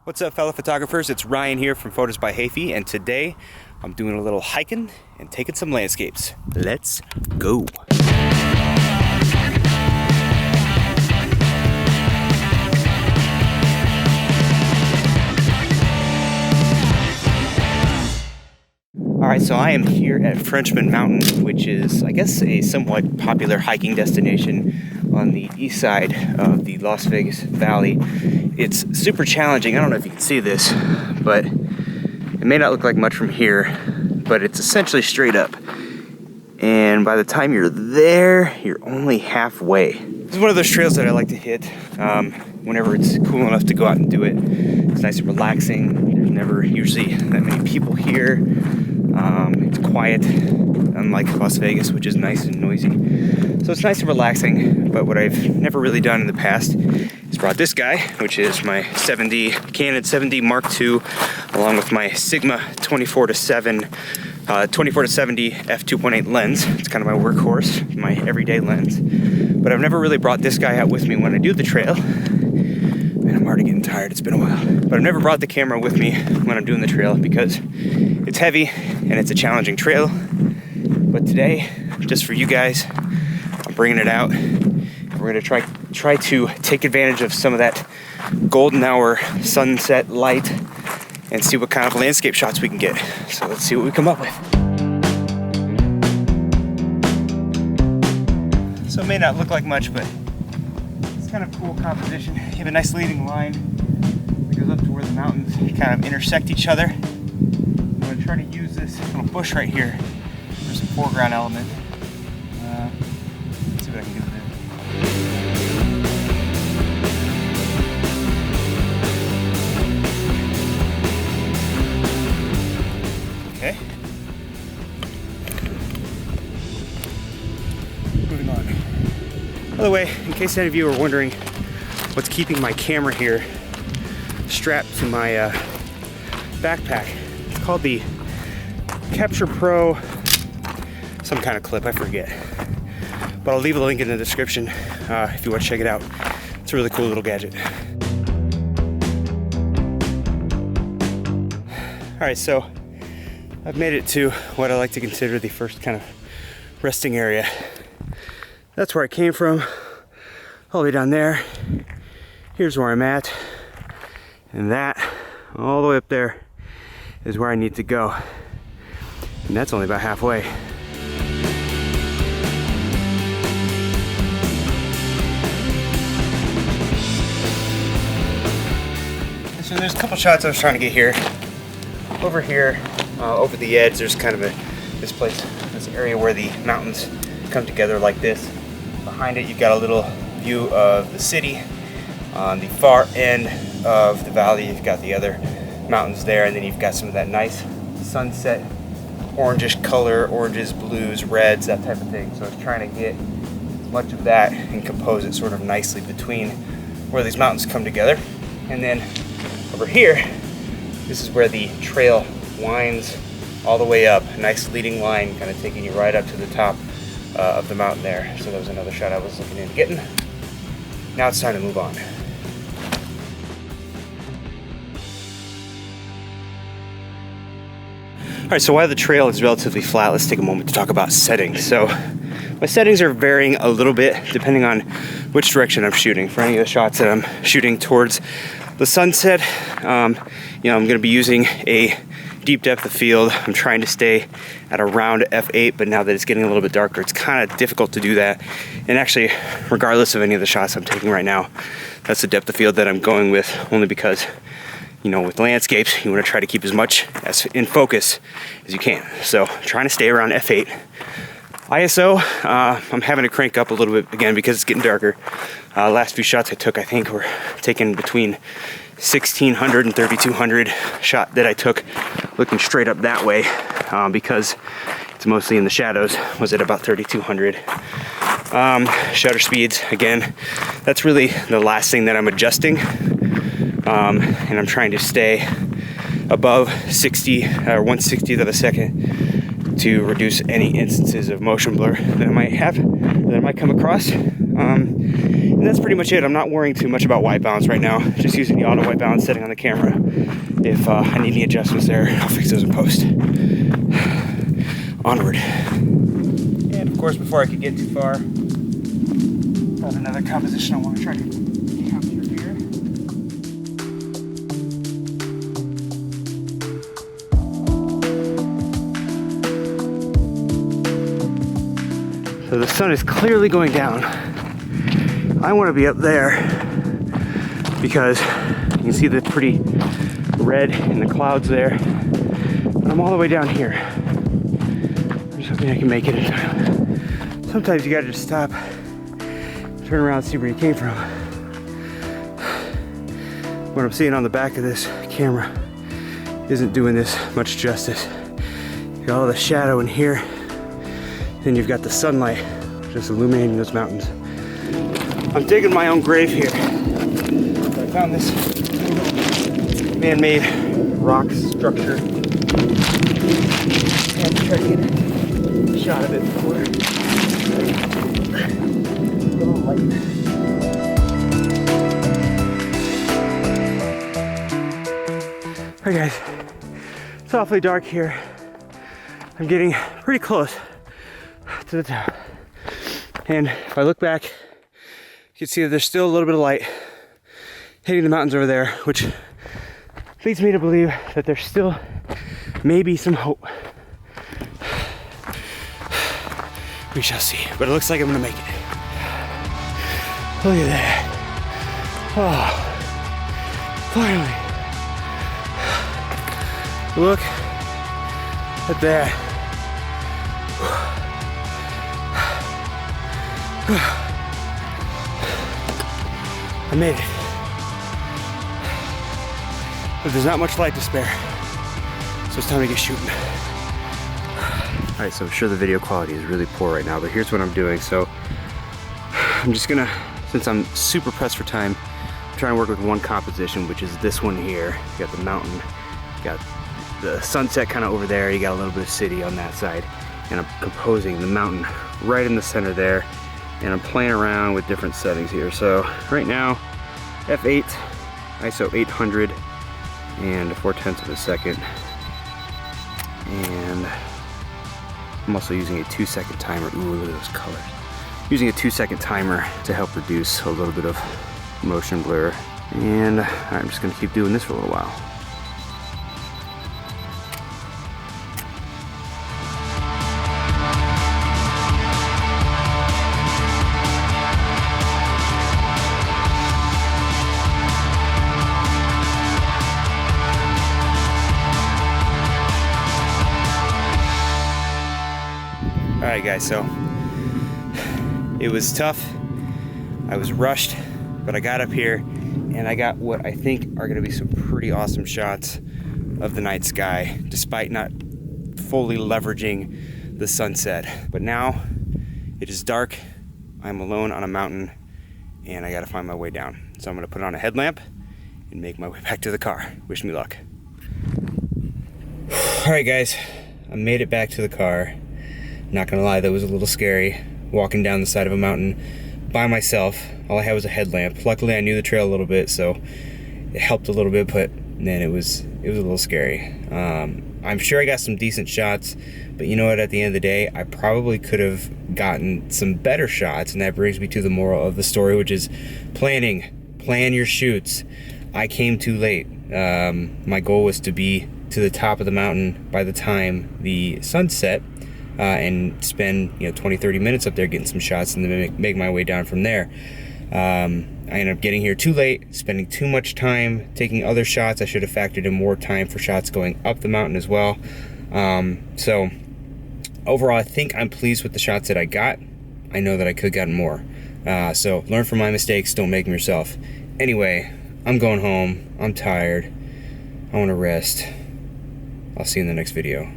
What's up, fellow photographers? It's Ryan here from Photos by HAFEY, and today I'm doing a little hiking and taking some landscapes. Let's go. All right, so I am here at Frenchman Mountain, which is, I guess, a somewhat popular hiking destination on the east side of the Las Vegas Valley. It's super challenging. I don't know if you can see this, but it may not look like much from here, but it's essentially straight up. And by the time you're there, you're only halfway. This is one of those trails that I like to hit whenever it's cool enough to go out and do it. It's nice and relaxing. There's never usually that many people here. It's quiet, unlike Las Vegas, which is nice and noisy. So it's nice and relaxing, but what I've never really done in the past is brought this guy, which is my Canon 7D Mark II, along with my Sigma 24 to 70 f2.8 lens. It's kind of my workhorse, my everyday lens. But I've never really brought this guy out with me when I do the trail. Man, I'm already getting tired, it's been a while. But I've never brought the camera with me when I'm doing the trail because it's heavy and it's a challenging trail. But today, just for you guys, I'm bringing it out. We're gonna try to take advantage of some of that golden hour sunset light and see what kind of landscape shots we can get. So let's see what we come up with. So it may not look like much, but it's kind of cool composition. You have a nice leading line that goes up to where the mountains kind of intersect each other. I'm gonna try to use this little bush right here for some foreground element. Let's see what I can do with it. Okay. Moving on. By the way, in case any of you are wondering what's keeping my camera here strapped to my backpack, it's called the Capture Pro some kind of clip, I forget. But I'll leave a link in the description if you want to check it out. It's a really cool little gadget. All right, so I've made it to what I like to consider the first kind of resting area. That's where I came from, all the way down there. Here's where I'm at. And that, all the way up there, is where I need to go. And that's only about halfway. So there's a couple shots I was trying to get here. Over here, over the edge, there's kind of this area where the mountains come together like this. Behind it, you've got a little view of the city. On the far end of the valley, you've got the other mountains there, and then you've got some of that nice sunset, orangish color, oranges, blues, reds, that type of thing. So I was trying to get much of that and compose it sort of nicely between where these mountains come together. And then over here, this is where the trail winds all the way up. A nice leading line kind of taking you right up to the top of the mountain there. So that was another shot I was looking into getting. Now it's time to move on. All right, so while the trail is relatively flat, let's take a moment to talk about settings. So my settings are varying a little bit depending on which direction I'm shooting. For any of the shots that I'm shooting towards the sunset, I'm going to be using a deep depth of field. I'm trying to stay at around f8, but now that it's getting a little bit darker, it's kind of difficult to do that. And actually, regardless of any of the shots I'm taking right now, that's the depth of field that I'm going with, only because, with landscapes, you want to try to keep as much as in focus as you can. So trying to stay around f8. ISO, I'm having to crank up a little bit again because it's getting darker. Last few shots I took, I think, were taken between 1600 and 3200 shot that I took looking straight up that way because it's mostly in the shadows, was at about 3200. Shutter speeds, again, that's really the last thing that I'm adjusting. And I'm trying to stay above 60 or 1/60th of a second to reduce any instances of motion blur that I might have, that I might come across. And And that's pretty much it. I'm not worrying too much about white balance right now. Just using the auto white balance setting on the camera. If I need any adjustments there, I'll fix those in post. Onward. And of course, before I could get too far, I have another composition I want to try to capture here. So the sun is clearly going down. I want to be up there because you can see the pretty red in the clouds there. But I'm all the way down here. I'm just hoping I can make it in time. Sometimes you gotta just stop, turn around and see where you came from. What I'm seeing on the back of this camera isn't doing this much justice. You got all the shadow in here, then you've got the sunlight just illuminating those mountains. I'm digging my own grave here. I found this man-made rock structure. And try to get a shot of it before. Alright guys, it's awfully dark here. I'm getting pretty close to the top. And if I look back, you can see that there's still a little bit of light hitting the mountains over there, which leads me to believe that there's still maybe some hope. We shall see, but it looks like I'm gonna make it. Look at that. Oh, finally. Look at that. I made it. But there's not much light to spare, so it's time to get shooting. Alright, so I'm sure the video quality is really poor right now, but here's what I'm doing. So I'm just gonna, since I'm super pressed for time, I'm trying to work with one composition, which is this one here. You got the mountain, you got the sunset kind of over there, you got a little bit of city on that side, and I'm composing the mountain right in the center there, and I'm playing around with different settings here. So right now, f8, ISO 800, and 4/10 of a second, and I'm also using a 2-second timer. Ooh, look at those colors. Using a 2-second timer to help reduce a little bit of motion blur, and I'm just gonna keep doing this for a little while. Alright guys, so it was tough. I was rushed, but I got up here and I got what I think are gonna be some pretty awesome shots of the night sky, despite not fully leveraging the sunset. But now it is dark, I'm alone on a mountain, and I gotta find my way down. So I'm gonna put on a headlamp and make my way back to the car. Wish me luck. Alright guys, I made it back to the car. Not gonna lie, that was a little scary, walking down the side of a mountain by myself. All I had was a headlamp. Luckily I knew the trail a little bit, so it helped a little bit, but man, it was a little scary. I'm sure I got some decent shots, but you know what, at the end of the day, I probably could have gotten some better shots, and that brings me to the moral of the story, which is plan your shoots. I came too late. My goal was to be to the top of the mountain by the time the sun set, and spend 20-30 minutes up there getting some shots, and then make my way down from there. I ended up getting here too late, spending too much time taking other shots. I should have factored in more time for shots going up the mountain as well. So overall, I think I'm pleased with the shots that I got. I know that I could have gotten more. So learn from my mistakes, don't make them yourself. Anyway, I'm going home, I'm tired, I want to rest. I'll see you in the next video.